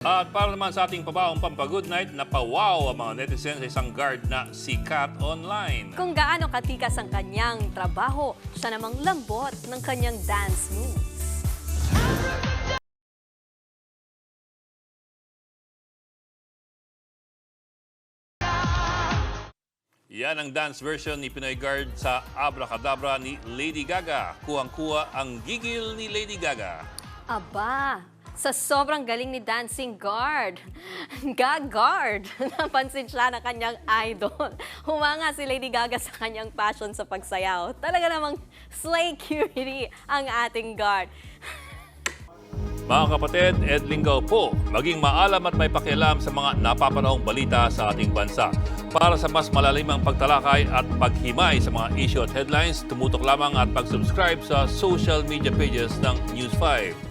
At para naman sa ating pabaong pampagood night, napawaw ang mga netizens sa isang guard na sikat online. Kung gaano katikas ang kanyang trabaho, siya namang lambot ng kanyang dance moves. Yan ang dance version ni Pinoy Guard sa Abracadabra ni Lady Gaga. Kuwang-kuwa ang gigil ni Lady Gaga. Aba, sa sobrang galing ni Dancing Guard, Gag-Guard, napansin siya ng kanyang idol. Humanga si Lady Gaga sa kanyang passion sa pagsayaw. Talaga namang slay cutie ang ating guard. Mga kapatid, Ed Lingaw po, maging maalam at may pakialam sa mga napapanahong balita sa ating bansa. Para sa mas malalimang pagtalakay at paghimay sa mga issue at headlines, tumutok lamang at pag-subscribe sa social media pages ng News 5.